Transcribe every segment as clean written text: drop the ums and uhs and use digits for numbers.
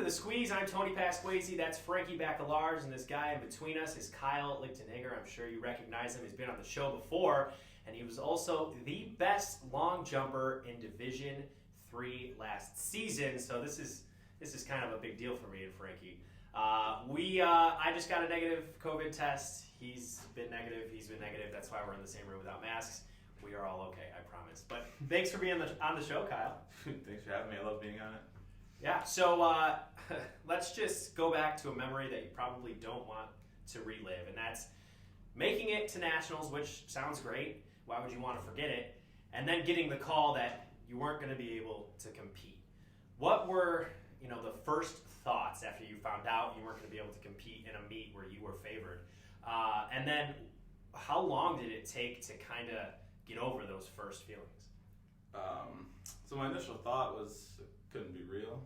to The Squeeze. I'm Tony Pasquazi. That's Frankie Bacalars, and this guy in between us is Kyle Lichttenegger. I'm sure you recognize him. He's been on the show before, and he was also the best long jumper in Division III last season. So this is kind of a big deal for me and Frankie. I just got a negative COVID test. He's been negative. He's been negative. That's why we're in the same room without masks. We are all okay, I promise. But thanks for being on the show, Kyle. Thanks for having me. I love being on it. Yeah, so let's just go back to a memory that you probably don't want to relive, and that's making it to nationals, which sounds great. Why would you want to forget it? And then getting the call that you weren't going to be able to compete. What were, the first thoughts after you found out you weren't going to be able to compete in a meet where you were favored? And then how long did it take to kind of get over those first feelings? So my initial thought was it couldn't be real.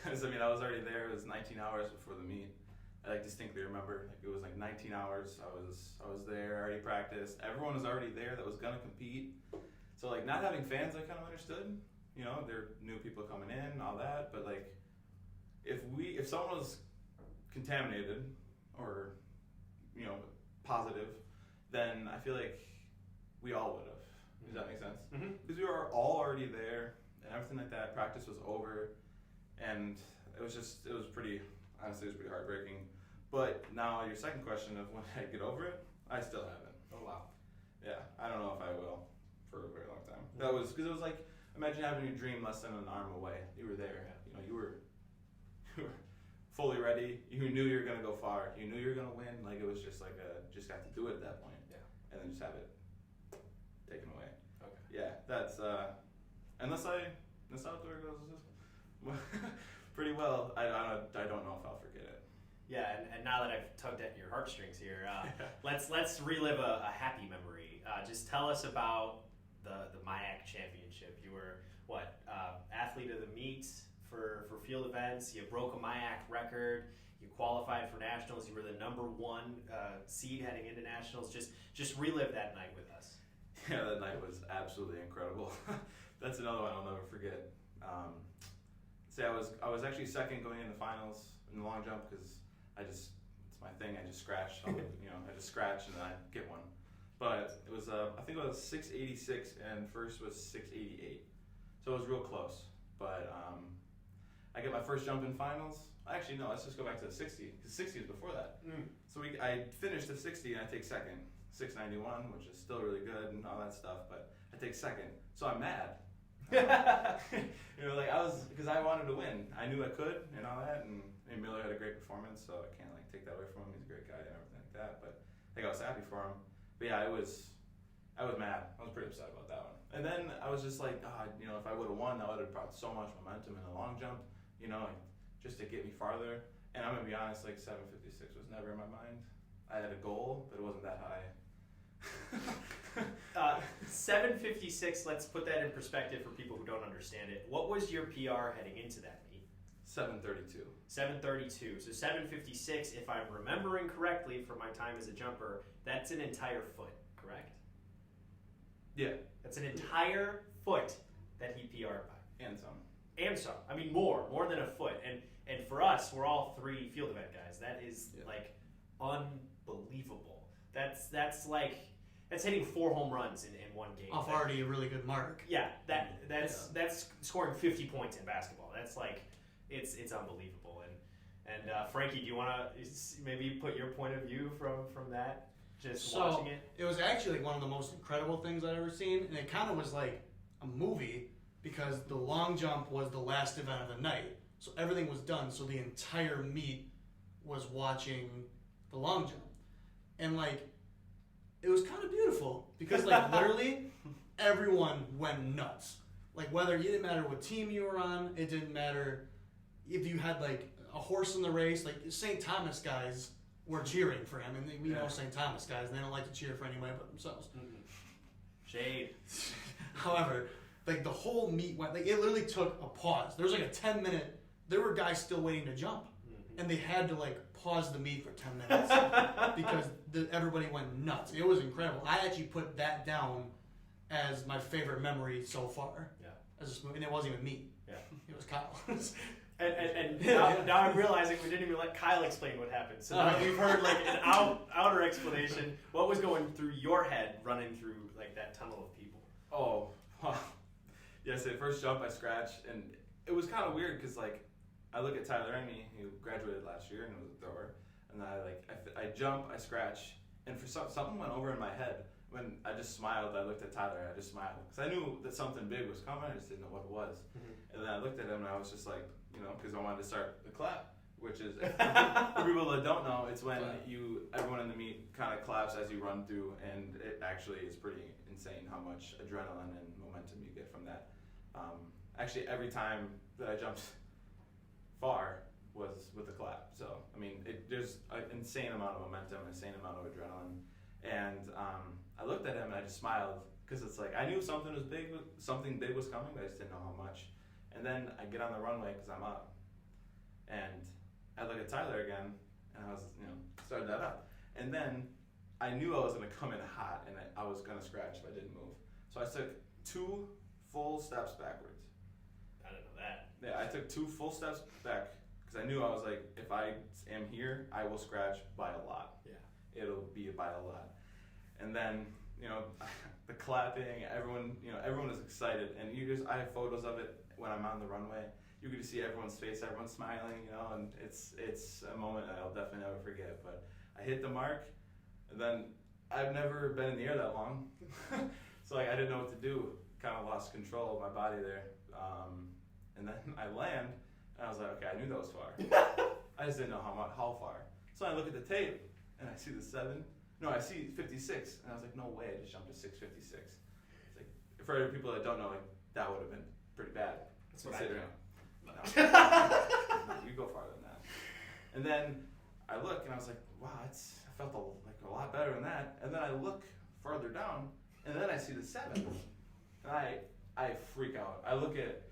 Because, I was already there. It was 19 hours before the meet. I distinctly remember it was 19 hours. I was there, already practiced. Everyone was already there that was going to compete. So, not having fans, I kind of understood. There are new people coming in and all that. But, if someone was contaminated or, positive, then I feel like we all would have. Does that make sense? Mm-hmm. Because we were all already there and everything like that. Practice was over, and it was pretty heartbreaking. But now your second question of when I get over it, I still haven't. Oh, wow. Yeah, I don't know if I will for a very long time. That was because it was imagine having your dream less than an arm away. You were there. Yeah. You were fully ready. You knew you were gonna go far. You knew you were gonna win. It was just just got to do it at that point. Yeah. And then just have it taken away. Okay. Yeah, that's unless outdoor goes pretty well. I don't know if I'll forget it. Yeah, and now that I've tugged at your heartstrings here, let's relive a happy memory. Just tell us about the MIAC championship. You were athlete of the meet for field events. You broke a MIAC record. You qualified for nationals. You were the number one seed heading into nationals. Just relive that night with us. Yeah, that night was absolutely incredible. That's another one I'll never forget. I was actually second going into finals in the long jump because it's my thing. I just scratch. I just scratch and then I get one. But it was I think it was 686 and first was 688, so it was real close. But I get my first jump in finals. Actually, no. Let's just go back to the 60 because 60 was before that. So I finished the 60 and I take second, 691, which is still really good and all that stuff. But I take second, so I'm mad. Because I wanted to win. I knew I could and all that, and Miller had a great performance, so I can't take that away from him. He's a great guy and everything like that. But I was happy for him. But yeah, I was mad. I was pretty upset about that one. And then I was just if I would have won, that would have brought so much momentum in the long jump, just to get me farther. And I'm gonna be honest, 756 was never in my mind. I had a goal, but it wasn't that high. 756, let's put that in perspective for people who don't understand it. What was your PR heading into that meet? 732. 732. So 756, if I'm remembering correctly from my time as a jumper, that's an entire foot, correct? Yeah. That's an entire foot that he PR'd by. And some. And some. More than a foot. And for us, we're all three field event guys. That is unbelievable. That's hitting 4 home runs in one game. Off already a really good mark. Yeah, that's scoring 50 points in basketball. That's it's unbelievable. And Frankie, do you want to maybe put your point of view from that? Watching it. It was actually one of the most incredible things I've ever seen, and it kind of was like a movie because the long jump was the last event of the night, so everything was done. So the entire meet was watching the long jump, and it was kind of beautiful because literally everyone went nuts. Whether it didn't matter what team you were on, it didn't matter if you had a horse in the race. St. Thomas guys were cheering for him, and we know St. Thomas guys, and they don't like to cheer for anybody but themselves. Mm-hmm. Shade. However, the whole meet went. It literally took a pause. There was a 10-minute. There were guys still waiting to jump, and they had to pause the meet for 10 minutes because everybody went nuts. It was incredible. I actually put that down as my favorite memory so far. Yeah. as a smooth, and it wasn't even me. Yeah. It was Kyle. And now I'm realizing we didn't even let Kyle explain what happened. So now we've heard like an outer explanation. What was going through your head running through like that tunnel of people? Oh, yes. At first jump, I scratched, and it was kind of weird because like I look at Tyler Amy, who graduated last year and was a thrower, and I jump, I scratch, and for something went over in my head. When I just smiled, I looked at Tyler, I just smiled. Because I knew that something big was coming, I just didn't know what it was. Mm-hmm. And then I looked at him and I was just like, because I wanted to start the clap, which is, for people that don't know, it's when everyone in the meet kind of claps as you run through, and it actually is pretty insane how much adrenaline and momentum you get from that. Actually, every time that I jumped far was with the clap. So, I mean, there's an insane amount of momentum, an insane amount of adrenaline. And I looked at him and I just smiled because it's like I knew something big was coming, but I just didn't know how much. And then I get on the runway because I'm up, and I look at Tyler again, and I was started that up. And then I knew I was gonna come in hot, and I was gonna scratch if I didn't move. So I took 2 full steps backwards. I didn't know that. Yeah, I took 2 full steps back because I knew I was like, if I am here, I will scratch by a lot. Yeah, it'll be by a lot. And then, the clapping, everyone is excited. And I have photos of it when I'm on the runway. You can see everyone's face, everyone's smiling, and it's a moment that I'll definitely never forget. But I hit the mark, and then I've never been in the air that long. So I didn't know what to do. Kind of lost control of my body there. And then I land, and I was like, okay, I knew that was far. I just didn't know how far. So I look at the tape, and I see the 7. No, I see 56, and I was like, no way, I just jumped to 6:56. It's like, for other people that don't know, like that would have been pretty bad. That's what I do. No. You go farther than that. And then I look, and I was like, wow, I felt a lot better than that. And then I look further down, and then I see the 7, and I freak out. I look at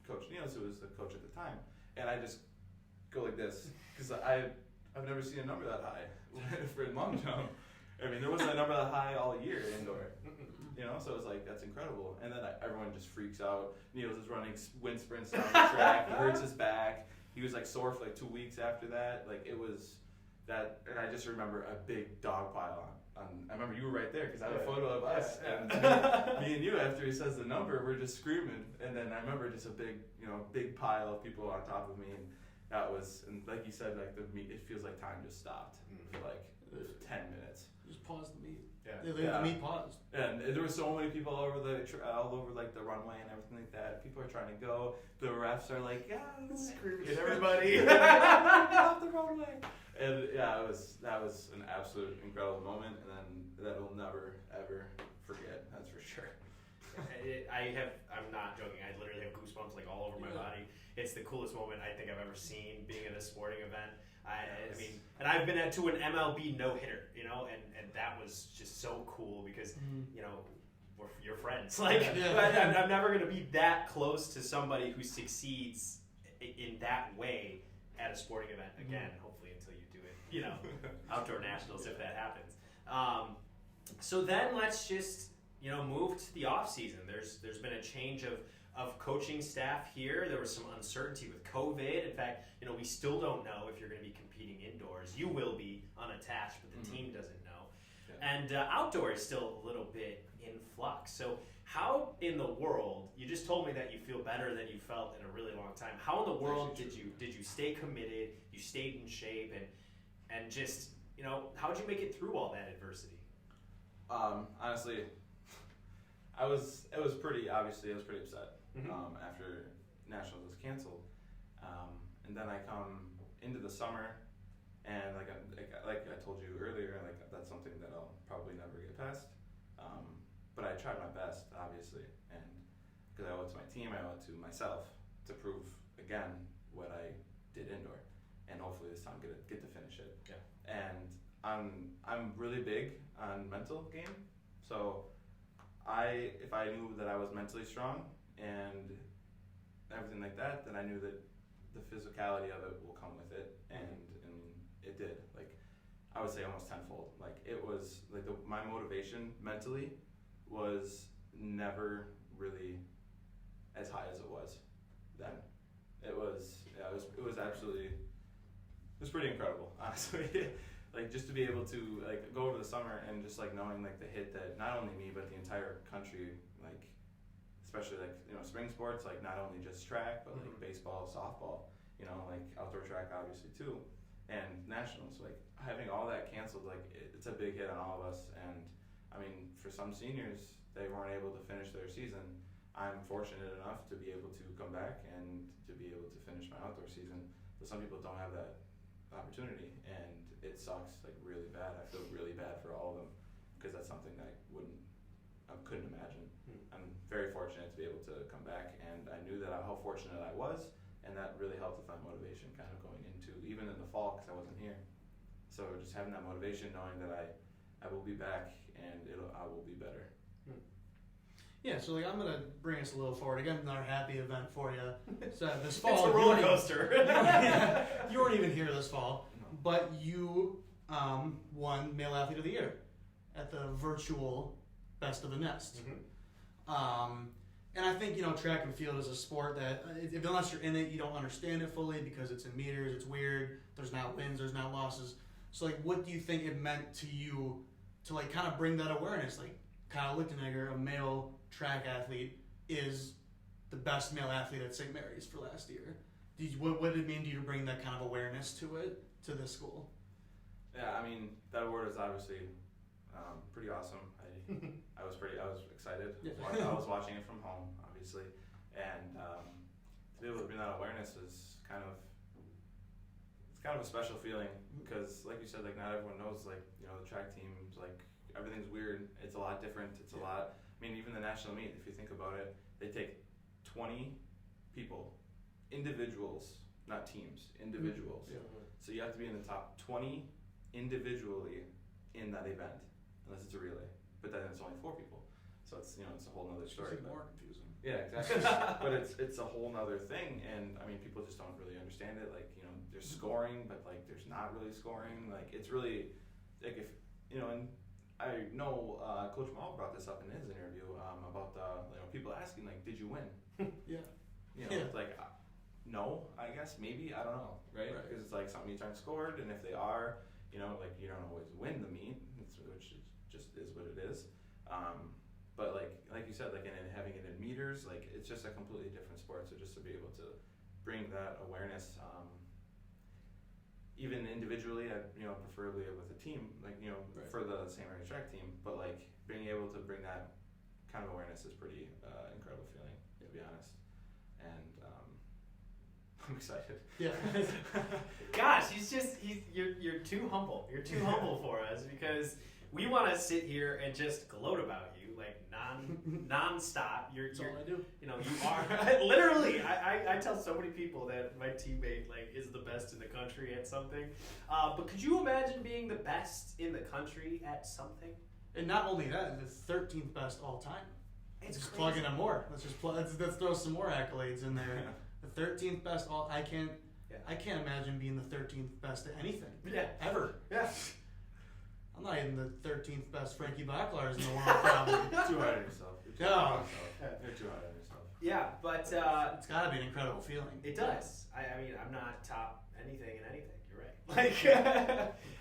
Coach Niels, who was the coach at the time, and I just go like this because I've never seen a number that high for a long jump. I mean, there wasn't a number that high all year indoor, so it's like, that's incredible. And then everyone just freaks out. Niels is running wind sprints down the track. He hurts his back. He was like sore for like 2 weeks after that. Like it was that, and I just remember a big dog pile on. I remember you were right there because I have a photo of us and me and you. After he says the number, we're just screaming. And then I remember just a big pile of people on top of me. And that was, and like you said, like the meet, it feels like time just stopped for like 10 minutes. Just pause the meet. Yeah. The meet paused. And there were so many people all over like the runway and everything like that. People are trying to go. The refs are like, screaming at everybody. Off the runway. And that was an absolute incredible moment, and then that we'll never ever forget. That's for sure. I'm not joking. I literally have goosebumps like all over my body. It's the coolest moment I think I've ever seen being at a sporting event. I mean, and I've been to an MLB no-hitter, and that was just so cool because, we're your friends. Like, I'm never going to be that close to somebody who succeeds in that way at a sporting event again, hopefully until you do it, outdoor nationals if that happens. So then let's just, move to the off season. There's been a change of coaching staff here. There was some uncertainty with COVID. In fact, we still don't know if you're going to be competing indoors. You will be unattached, but the team doesn't know. Yeah. And outdoor is still a little bit in flux. So how in the world, you just told me that you feel better than you felt in a really long time. How in the world did you stay committed, you stayed in shape, and just, how'd you make it through all that adversity? Honestly, I was pretty upset after Nationals was canceled. And then I come into the summer, and like I told you earlier, like that's something that I'll probably never get past. But I tried my best, obviously, and because I owe it to my team, I owe it to myself to prove again what I did indoor, and hopefully this time get to finish it. Yeah. And I'm really big on mental game, so if I knew that I was mentally strong and everything like that, then I knew that the physicality of it will come with it, and it did. Like I would say almost tenfold. Like it was like my motivation mentally was never really was pretty incredible, honestly. Like just to be able to like go over the summer and just like knowing like the hit that not only me but the entire country, like especially like spring sports, like not only just track but like baseball, softball, like outdoor track obviously too, and nationals, like having all that canceled, like it's a big hit on all of us. And I mean, for some seniors, they weren't able to finish their season. I'm fortunate enough to be able to come back and to be able to finish my outdoor season, but some people don't have that opportunity, and it sucks like really bad. I feel really bad for all of them because that's something that I couldn't imagine. I'm very fortunate to be able to come back, and I knew that how fortunate I was, and that really helped with my motivation kind of going into even in the fall because I wasn't here. So just having that motivation, knowing that I will be back and I will be better. Yeah, so like I'm gonna bring us a little forward again. Another happy event for you. So this fall, It's a roller coaster. You weren't even here this fall, but you won Male Athlete of the Year at the virtual Best of the Nest. And I think track and field is a sport that unless you're in it, you don't understand it fully because it's in meters. It's weird. There's not wins. There's not losses. So like, what do you think it meant to you to like kind of bring that awareness? Like Kyle Lichttenegger, a male track athlete, is the best male athlete at St. Mary's for last year. What did it mean to you to bring that kind of awareness to this school? Yeah, I mean that award is obviously pretty awesome. I was excited. Yeah. I was watching it from home, obviously, and to be able to bring that awareness is kind of a special feeling because, like you said, like not everyone knows the track team, like everything's weird. It's a lot different. It's a lot. I mean, even the national meet, if you think about it, they take 20 people, individuals, not teams, individuals. Yeah. So you have to be in the top 20 individually in that event, unless it's a relay. But then it's only 4 people, so it's it's a whole nother story. It's more confusing. Yeah, exactly. But it's a whole nother thing, and I mean, people just don't really understand it. Like there's scoring, but like there's not really scoring. Like it's really like if and I know Coach Mall brought this up in his interview about people asking like, did you win? Yeah. It's like no, I guess maybe, I don't know, right? Because it's like something you turn scored, and if they are, like you don't always win the meet, which just is what it is. But like you said, like in having it in meters, like it's just a completely different sport. So just to be able to bring that awareness, even individually, preferably with a team, like for the St. Mary's track team, but like being able to bring that kind of awareness is pretty incredible feeling, to be honest. And I'm excited. Yeah. Gosh, you're too humble. You're too humble for us because we want to sit here and just gloat about you like non-stop. That's all I do. You are literally. I tell so many people that my teammate like is the best in the country at something. But could you imagine being the best in the country at something? And not only that, the 13th best all time. It's just crazy. plug in more. Let's throw some more accolades in there. The 13th best all. I can't imagine being the 13th best at anything. Yeah. Ever. Yeah. I'm not even the 13th best Frankie Backlars in the world, probably. Too hard on yourself. You're too hard on yourself. Yeah, but it's got to be an incredible feeling. it does. I mean, I'm not top anything in anything. You're right. Like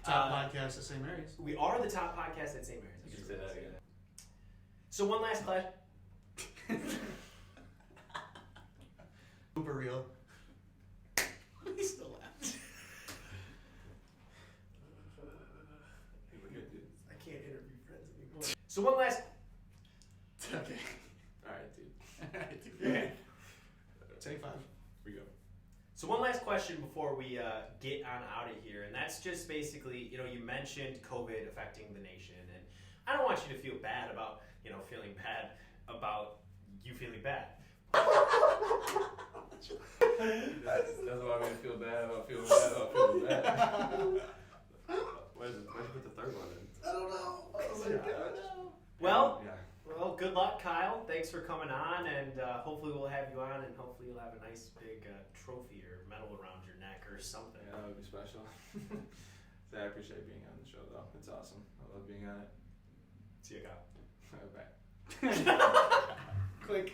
Top podcast at St. Mary's. we are the top podcast at St. Mary's. You can say that again. So one last question. Super real. He's still laughing. We're good, dude. I can't interview friends anymore. So one last. Okay. Alright, dude. Alright, dude. Okay. Take 5. Here we go. So one last question before we get on out of here, and that's just basically, you mentioned COVID affecting the nation, and I don't want you to feel bad about, feeling bad about you feeling bad. Doesn't want me to feel bad about feeling bad about feeling bad. Where'd you put the third one in? I don't know. Well, yeah. Well, good luck, Kyle. Thanks for coming on, and hopefully we'll have you on, and hopefully you'll have a nice big trophy or medal around your neck or something. Yeah, that would be special. So I appreciate being on the show, though. It's awesome. I love being on it. See you, Kyle. Bye. Quick.